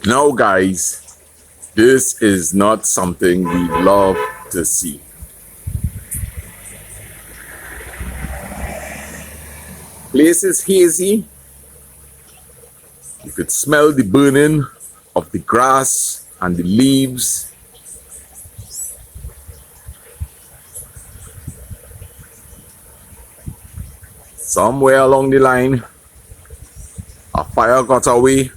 Now, guys, this is not something we love to see. Place is hazy. You could smell the burning of the grass and the leaves. Somewhere along the line, a fire got away,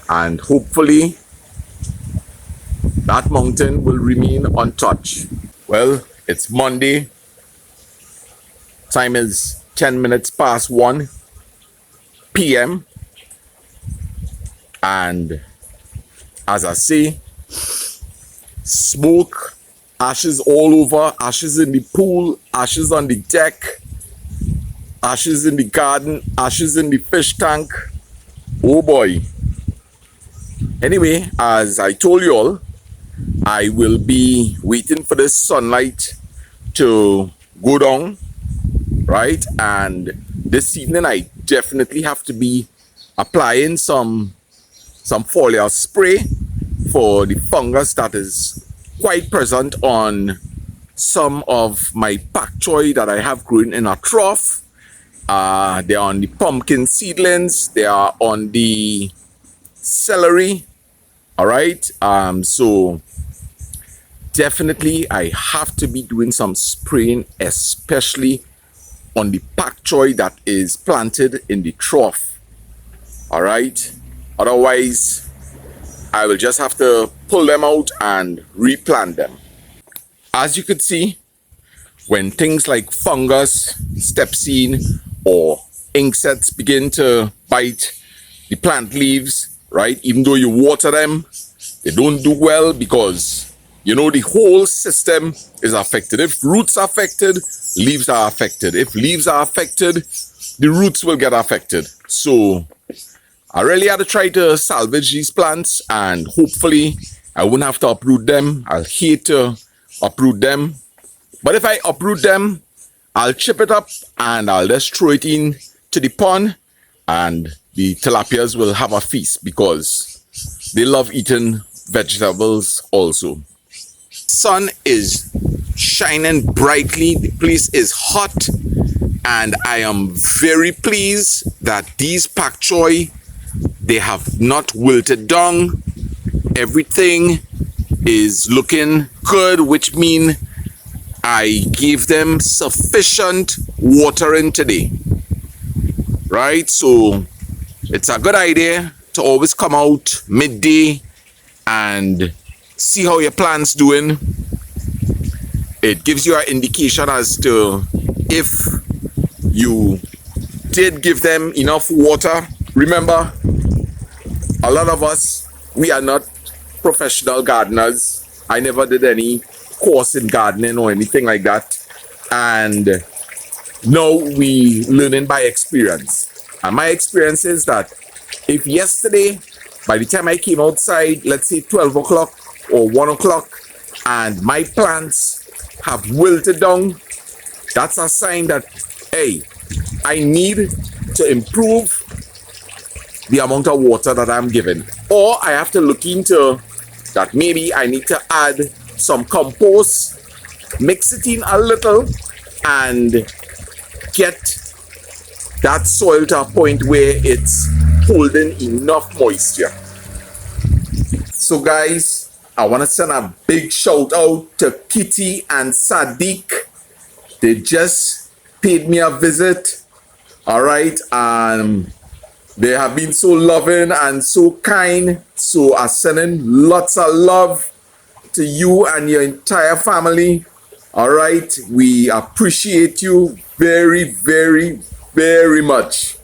and hopefully that mountain will remain untouched. Well, it's Monday. Time is 10 minutes past 1 p.m. And as I say, smoke, ashes all over, ashes in the pool, ashes on the deck, ashes in the garden, ashes in the fish tank. Oh boy. Anyway, as I told you all, I will be waiting for the sunlight to go down, right? And this evening I definitely have to be applying some foliar spray for the fungus that is quite present on some of my pak choy that I have growing in a trough. They are on the pumpkin seedlings, they are on the celery. All right, so definitely I have to be doing some spraying, especially on the pak choy that is planted in the trough. All right, otherwise I will just have to pull them out and replant them. As you could see, when things like fungus, stepsine, or insects begin to bite the plant leaves, right? Even though you water them, they don't do well because, you know, the whole system is affected. If roots are affected, leaves are affected. If leaves are affected, the roots will get affected. So I really had to try to salvage these plants, and hopefully I won't have to uproot them. I'll hate to uproot them. But if I uproot them, I'll chip it up and I'll just throw it in to the pond, and the tilapias will have a feast because they love eating vegetables also. Sun is shining brightly, the place is hot, and I am very pleased that these pak choy, they have not wilted down. Everything is looking good, which means I gave them sufficient watering today, right? So it's a good idea to always come out midday and see how your plant's doing. It gives you an indication as to if you did give them enough water. Remember, a lot of us, we are not professional gardeners. I never did any course in gardening or anything like that, and now we learning by experience. And my experience is that if yesterday, by the time I came outside, let's say 12 o'clock or 1 o'clock, and my plants have wilted down, that's a sign that, hey, I need to improve the amount of water that I'm giving. Or I have to look into that maybe I need to add some compost, mix it in a little, and get that soil to a point where it's holding enough moisture. So guys, I want to send a big shout out to Kitty and Sadiq. They just paid me a visit. All right, they have been so loving and so kind. So I'm sending lots of love to you and your entire family. All right, we appreciate you very, very, very much.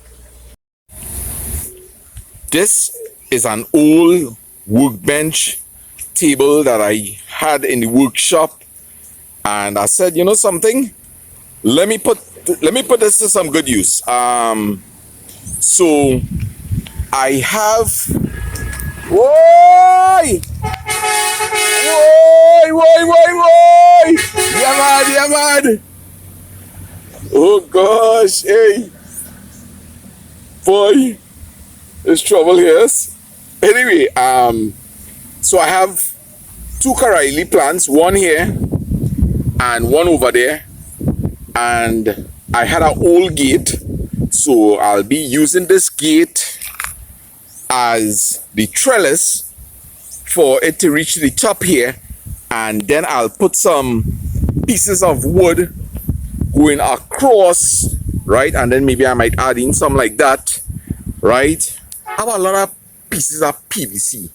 This is an old workbench table that I had in the workshop, and I said, you know something, let me put this to some good use. So I have, why yeah man, oh gosh, hey boy, there's trouble here. Anyway, so I have two Karaili plants, one here and one over there, and I had an old gate, so I'll be using this gate as the trellis for it to reach the top here, and then I'll put some pieces of wood going across, right? And then maybe I might add in some like that, right? I have a lot of pieces of PVC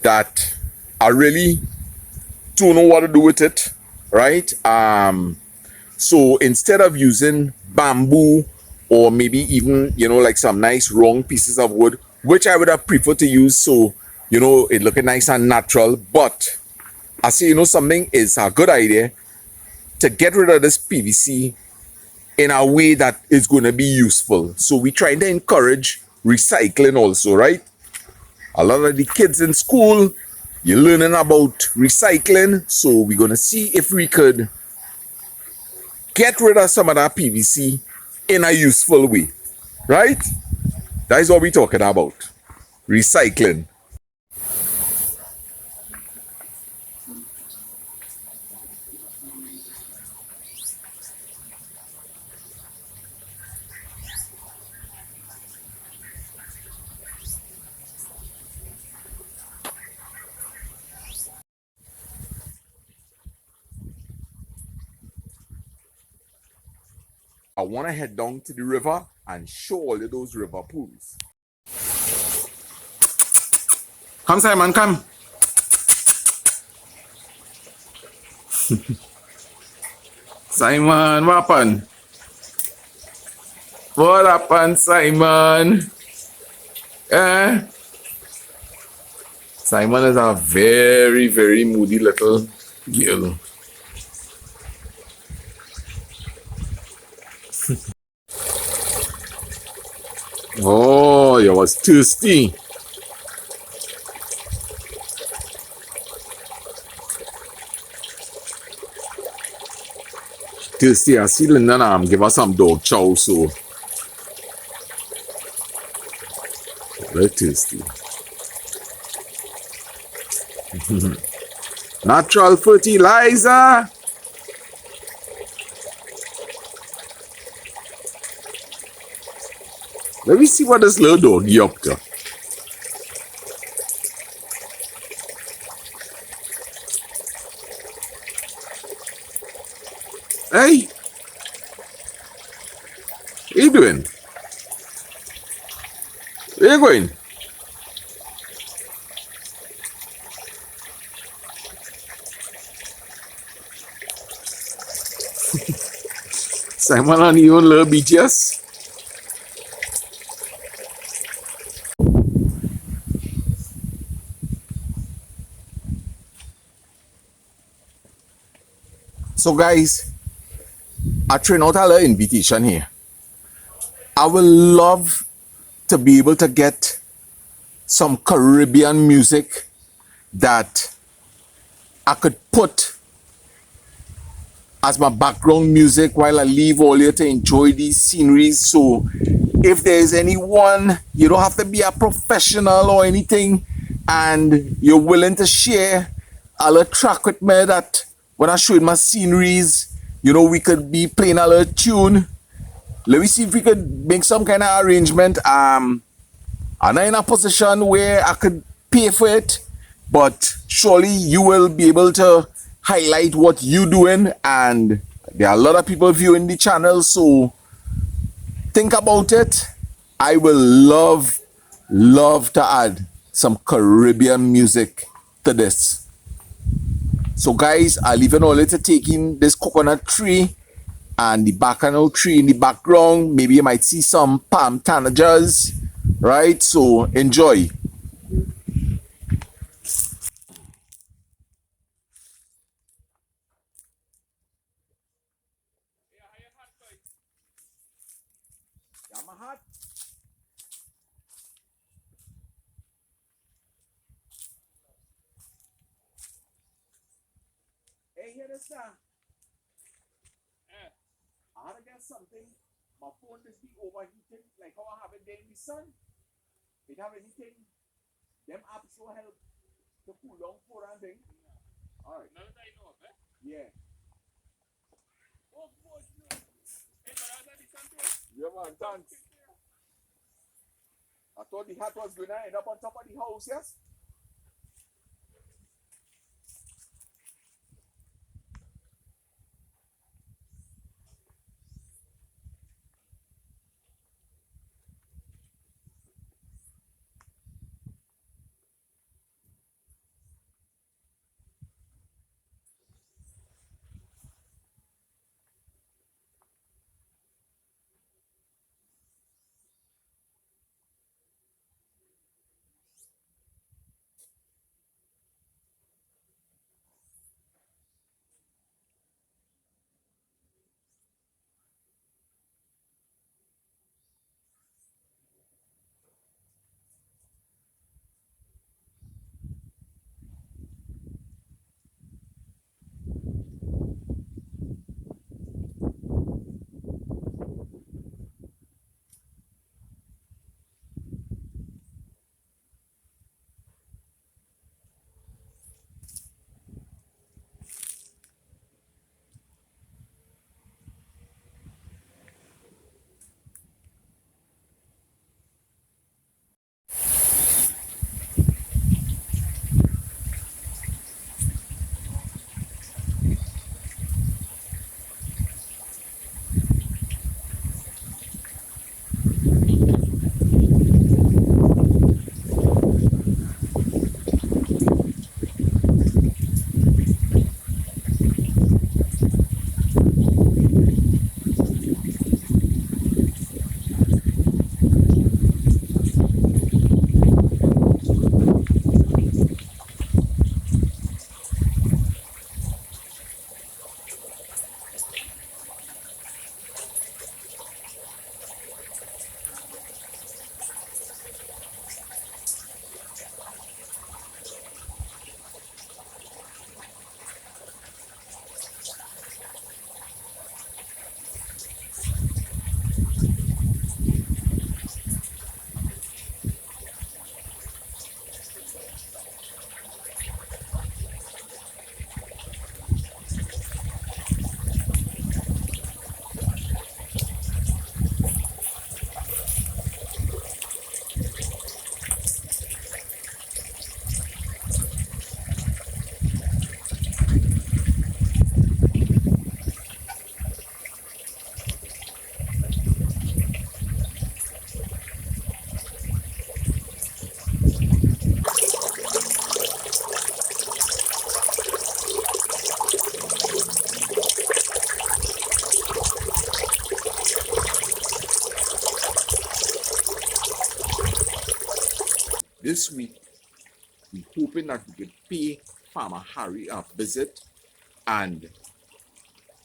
that I really don't know what to do with it, right? So instead of using bamboo or maybe even, like some nice round pieces of wood, which I would have preferred to use, so it looking nice and natural, but I say, something is a good idea to get rid of this PVC in a way that is going to be useful. So we trying to encourage recycling also, right? A lot of the kids in school, you're learning about recycling, so we're going to see if we could get rid of some of that PVC in a useful way, right? That is what we're talking about. Recycling. I want to head down to the river and show all of those river pools. Come, Simon, come. Simon, what happened? What happened, Simon? Eh? Simon is a very, very moody little girl. Oh, you was thirsty. Thirsty. I see Linda give us some dog chow, so very thirsty. Natural fertilizer. Let me see what this little doggy up to. Hey, what you doing? Where you going? Simon on your own little beaches. So guys, I train out a little invitation here. I would love to be able to get some Caribbean music that I could put as my background music while I leave all here to enjoy these sceneries. So if there's anyone, you don't have to be a professional or anything, and you're willing to share a little track with me that when I show my sceneries, we could be playing a little tune. Let me see if we could make some kind of arrangement. I'm not in a position where I could pay for it, but surely you will be able to highlight what you're doing, and there are a lot of people viewing the channel, so think about it. I will love to add some Caribbean music to this. So guys, I'll leave an order to take in this coconut tree and the bacchanal tree in the background. Maybe you might see some palm tanagers, right? So enjoy. Hey, here this now. I had to get something. My phone just be overheating, like how I have it there in the sun. It have anything Them apps will help to cool down for and thing. Alright. Yeah. Yeah, man, thanks. I thought the hat was going to end up on top of the house, yes? This week, we're hoping that we could pay Farmer Harry a visit, and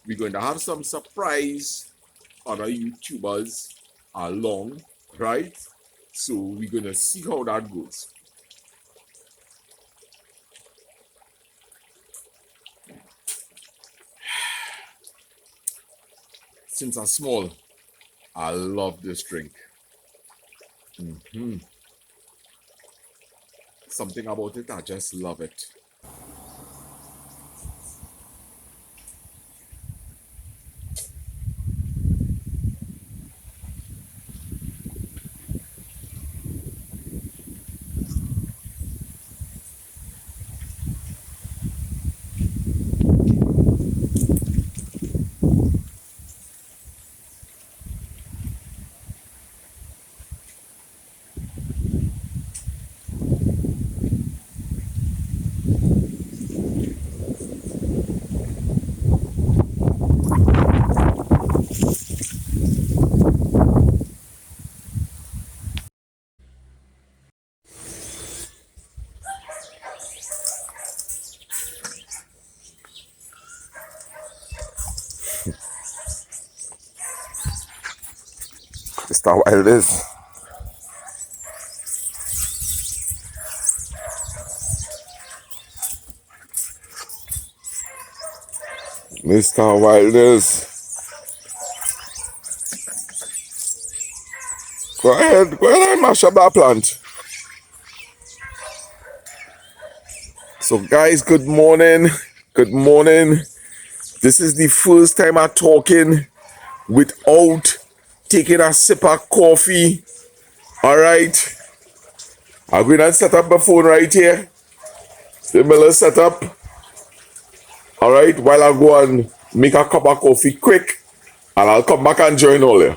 we're going to have some surprise other YouTubers along, right? So we're going to see how that goes. Since I'm small, I love this drink. Something about it, I just love it. Mr. Wilders. Mr. Wilders. Go ahead and mash up that plant. So guys, good morning. Good morning. This is the first time I'm talking without taking a sip of coffee. All right. I'm going to set up my phone right here. Similar setup. All right. While I go and make a cup of coffee quick, and I'll come back and join all you.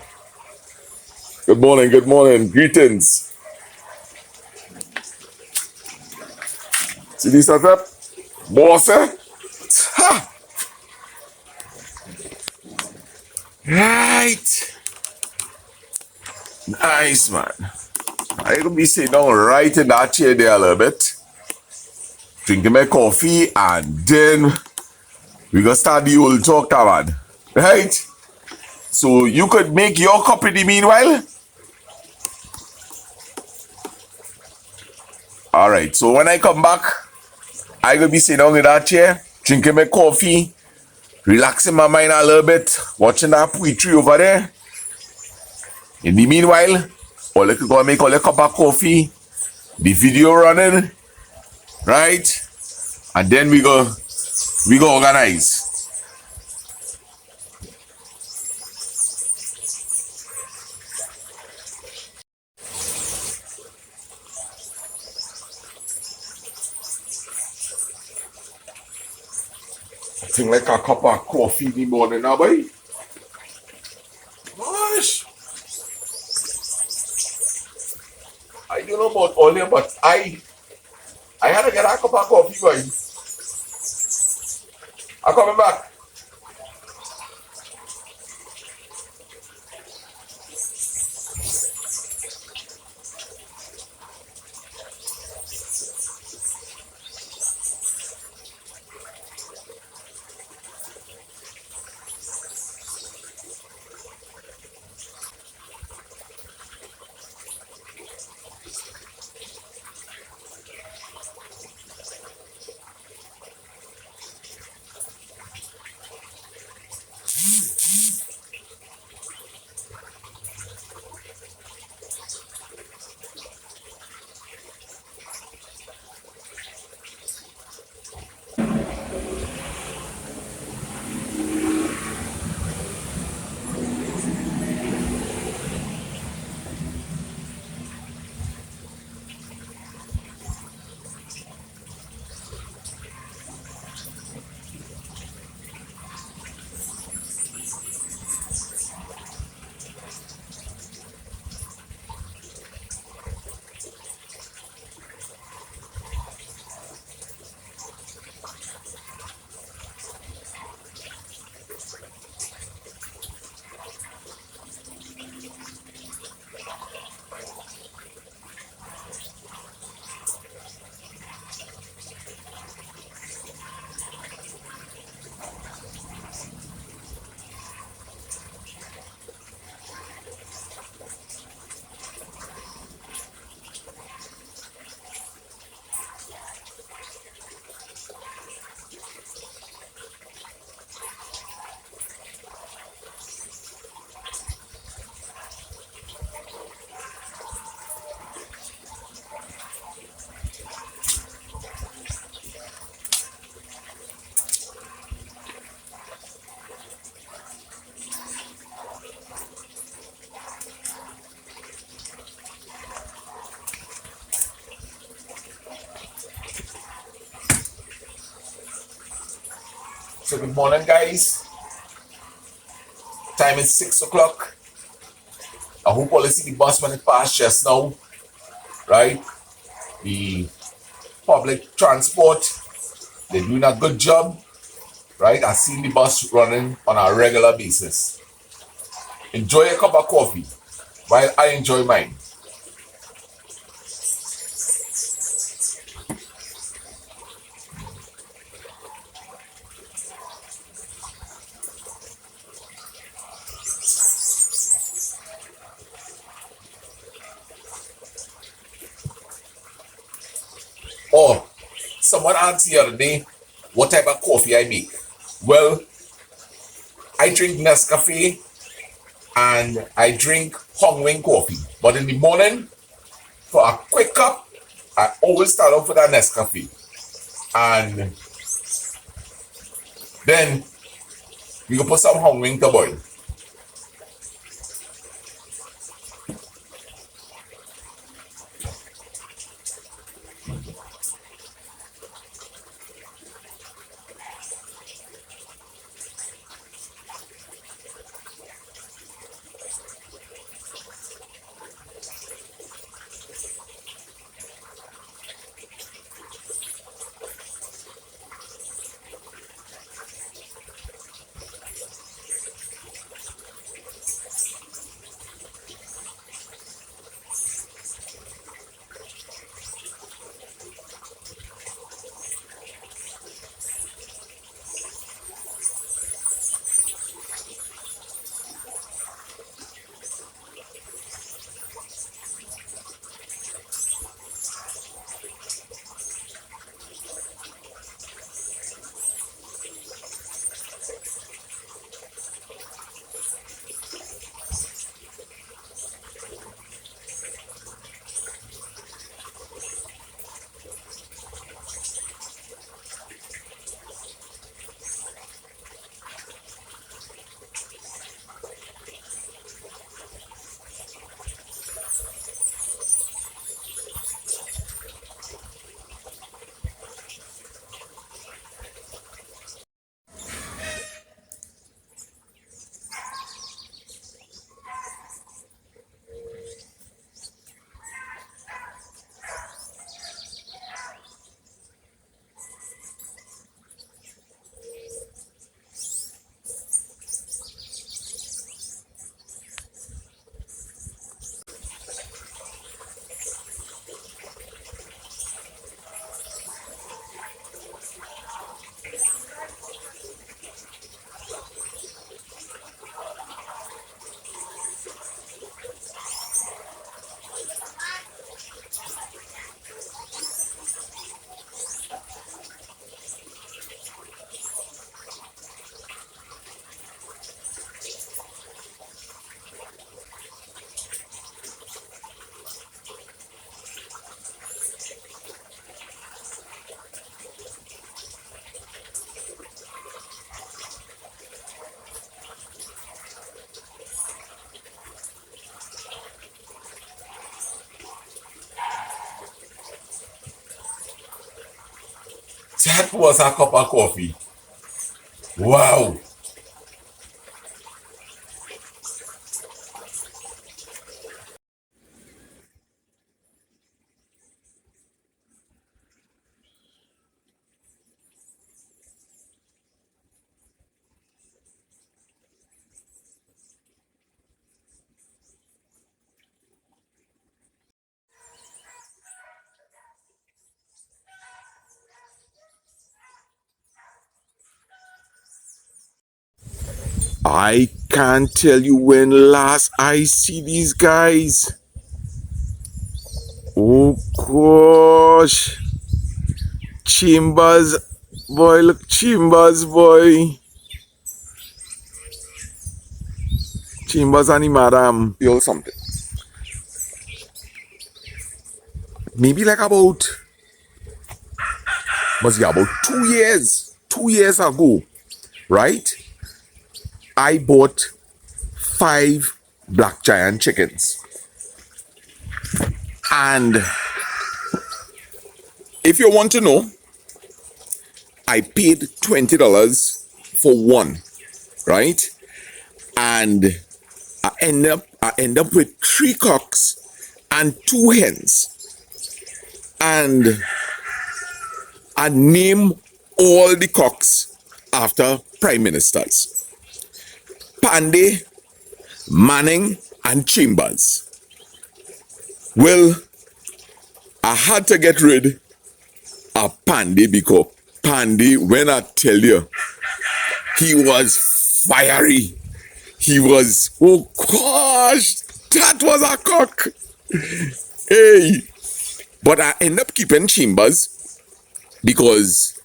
Good morning. Good morning. Greetings. See this setup? Boss, eh? Ha! Right. Nice, man. I gonna be sitting down right in that chair there a little bit, drinking my coffee, and then we gonna start the old talk, man. Right? So you could make your cup in the meanwhile. All right. So when I come back, I gonna be sitting down in that chair, drinking my coffee, relaxing my mind a little bit, watching that poetry over there. In the meanwhile, all you could go and make all your cup of coffee, the video running, right? And then we go organize. I think like a cup of coffee in the morning now, boy. Gosh. I don't know about all you, but I had to get a cup of coffee, boy. I'm coming back. So good morning, guys. Time is 6 o'clock. I hope all you see the bus when it passed just now, right? The public transport, they're doing a good job, right? I've seen the bus running on a regular basis. Enjoy a cup of coffee while I enjoy mine. Oh, someone asked the other day what type of coffee I make. Well, I drink Nescafe and I drink Hong Wing coffee. But in the morning, for a quick cup, I always start off with a Nescafe. And then we go put some hung wing to boil. That was a cup of coffee. Wow. I can't tell you when last I see these guys. Oh gosh. Chambers, boy, look, Chambers, boy. Chambers and him, madam. Feel something. Maybe like about, must be about 2 years. 2 years ago, right? I bought 5 black giant chickens. And if you want to know, I paid $20 for one, right? And I end up with 3 cocks and 2 hens. And I name all the cocks after prime ministers: Pandey, Manning, and Chambers. Well, I had to get rid of Pandey because Pandey, when I tell you, he was fiery. He was, oh gosh, that was a cock. Hey. But I end up keeping Chambers because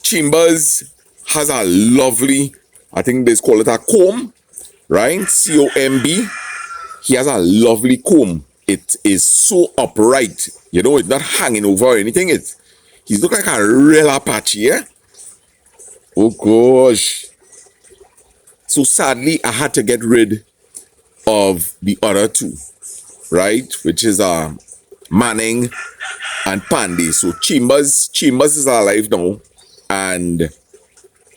Chambers has a lovely, I think they call it a comb, right? C-O-M-B. He has a lovely comb. It is so upright. You know, it's not hanging over or anything. He's look like a real Apache, yeah? Oh gosh. So sadly, I had to get rid of the other two, right? Which is Manning and Pandy. So Chambers is alive now. And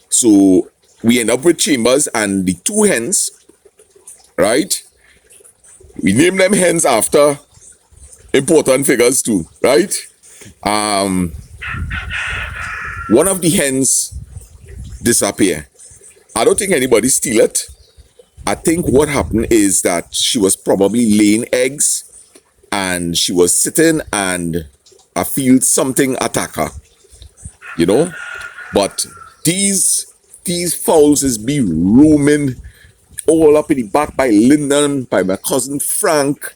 so we end up with Chambers and the two hens, right? We name them hens after important figures too, right? One of the hens disappear. I don't think anybody steal it. I think what happened is that she was probably laying eggs and she was sitting and I feel something attack her, you know. But these fowls is be roaming all up in the back by Lyndon, by my cousin Frank,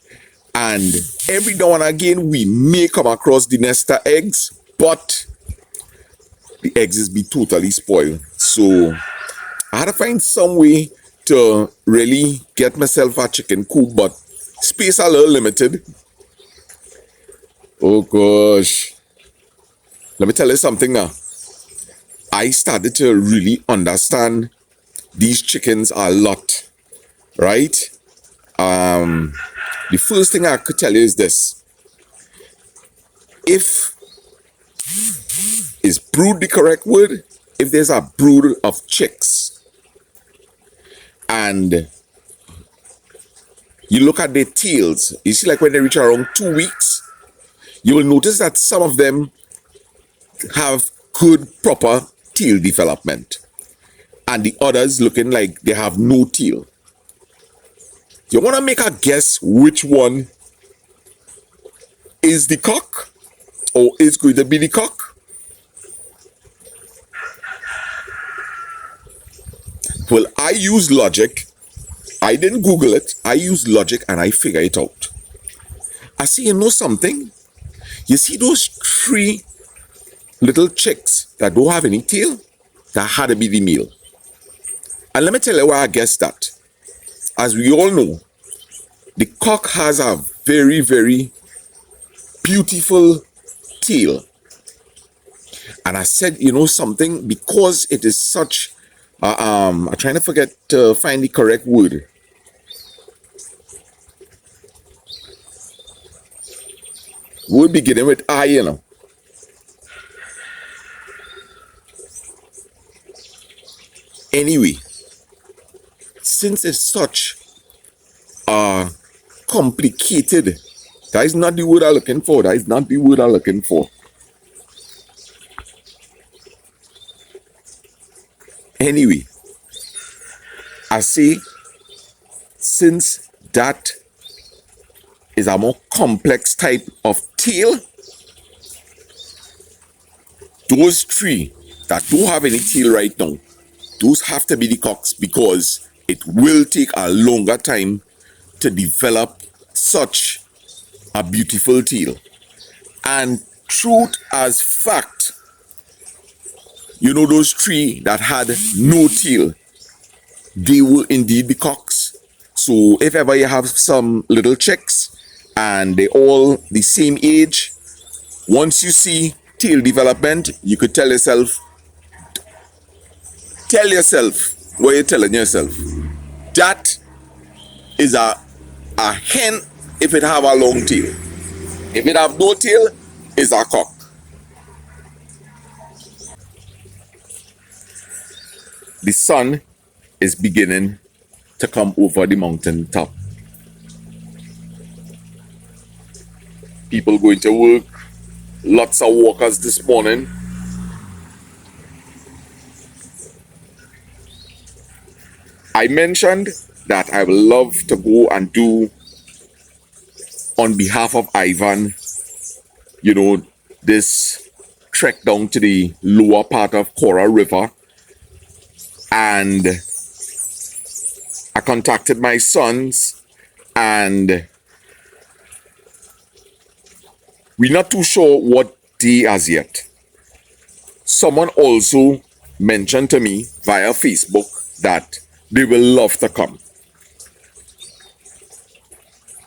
and every now and again we may come across the nester eggs, but the eggs is be totally spoiled. So I had to find some way to really get myself a chicken coop, but space a little limited. Oh gosh. Let me tell you something now. I started to really understand these chickens a lot, right? The first thing I could tell you is this. If is brood the correct word? If there's a brood of chicks and you look at their tails, you see like when they reach around 2 weeks, you will notice that some of them have good proper tail development and the others looking like they have no tail. You want to make a guess which one is the cock or is going to be the cock? Well, I use logic. I didn't Google it. I used logic and I figure it out. I see, you know something? You see those 3 little chicks that don't have any tail? That had to be the male. And let me tell you why I guessed that. As we all know, the cock has a very, very beautiful tail. And I said, you know something? Because it is such, I'm trying to find the correct word. We're beginning with I, you know. Anyway, since it's such complicated, that is not the word I'm looking for. That is not the word I'm looking for. Anyway, I say, since that is a more complex type of tail, those 3 that don't have any tail right now, those have to be the cocks because it will take a longer time to develop such a beautiful tail. And truth as fact, you know those 3 that had no tail, they were indeed the cocks. So if ever you have some little chicks and they all the same age, once you see tail development, you could tell yourself what you're telling yourself. That is a hen if it have a long tail. If it have no tail, it's a cock. The sun is beginning to come over the mountain top. People going to work, lots of walkers this morning. I mentioned that I would love to go and do, on behalf of Ivan, you know, this trek down to the lower part of Cora River. And I contacted my sons and we're not too sure what day as yet. Someone also mentioned to me via Facebook that they will love to come.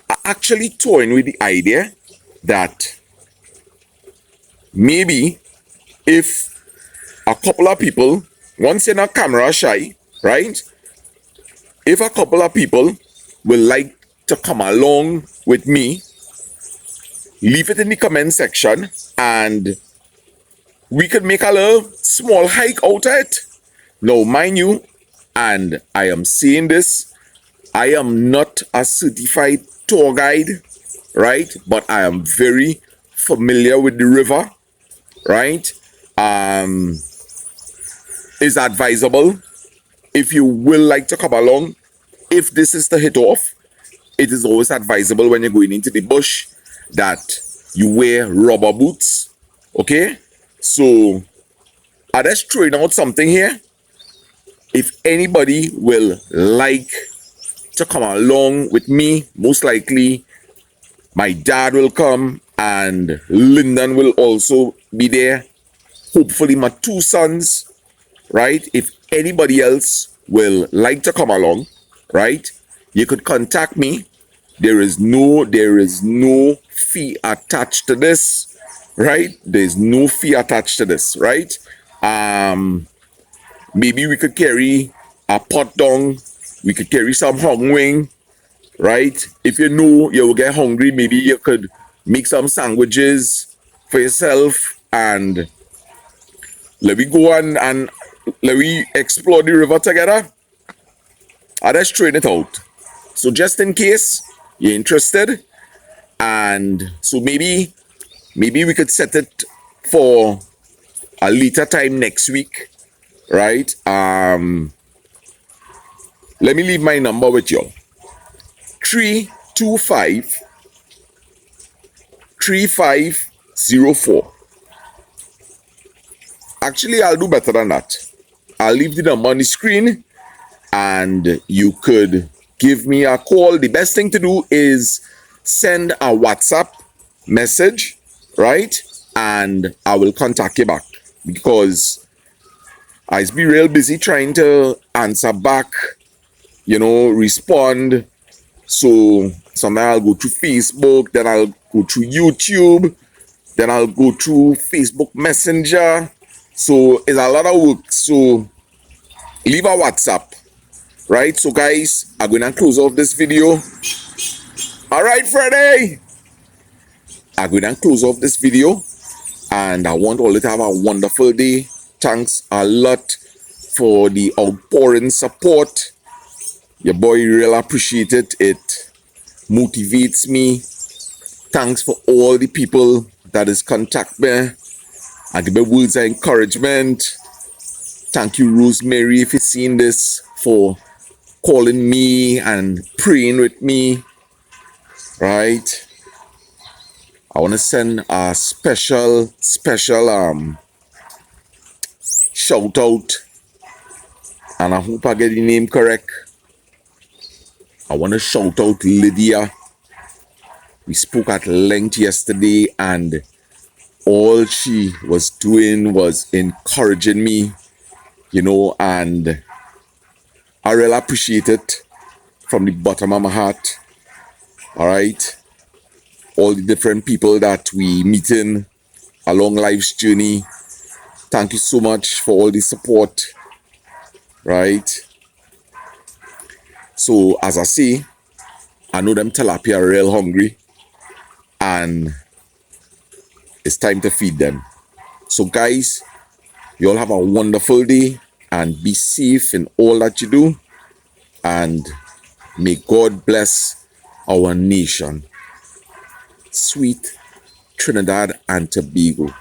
I actually toying with the idea that maybe if a couple of people, once you're not camera shy, right? If a couple of people will like to come along with me, leave it in the comment section and we could make a little small hike out of it. Now, mind you, and I am saying this, I am not a certified tour guide, right? But I am very familiar with the river, right? It's advisable if you will like to come along. If this is the hit off, it is always advisable when you're going into the bush that you wear rubber boots, okay? So, I just throwing out something here. If anybody will like to come along with me, most likely my dad will come and Lyndon will also be there. Hopefully my two sons, right? If anybody else will like to come along, right? You could contact me. There is no fee attached to this, right? There's no fee attached to this, right? Maybe we could carry a pot down. We could carry some hung wing, right? If you know you will get hungry, maybe you could make some sandwiches for yourself and let me go on and let me explore the river together. I just train it out. So just in case you're interested, and so maybe we could set it for a later time next week, right? Let me leave my number with you. 325-3504. Actually, I'll do better than that. I'll leave the number on the screen and you could give me a call. The best thing to do is send a WhatsApp message, right? And I will contact you back because I've been real busy trying to answer back, respond. So sometimes I'll go through Facebook, then I'll go through YouTube, then I'll go through Facebook Messenger. So it's a lot of work. So leave a WhatsApp, right? So guys, I'm going to close off this video. All right, Friday. I'm going to close off this video and I want all to have a wonderful day. Thanks a lot for the outpouring support. Your boy really appreciate it. It motivates me. Thanks for all the people that is contact me and give me words of encouragement. Thank you, Rosemary, if you've seen this, for calling me and praying with me. Right? I want to send a special shout out, and I hope I get the name correct. I want to shout out Lydia. We spoke at length yesterday and all she was doing was encouraging me, and I really appreciate it from the bottom of my heart. All right. All the different people that we meeting along life's journey. Thank you so much for all the support. Right. So as I say, I know them tilapia are real hungry and it's time to feed them. So guys, you all have a wonderful day and be safe in all that you do, and may God bless our nation. Sweet Trinidad and Tobago.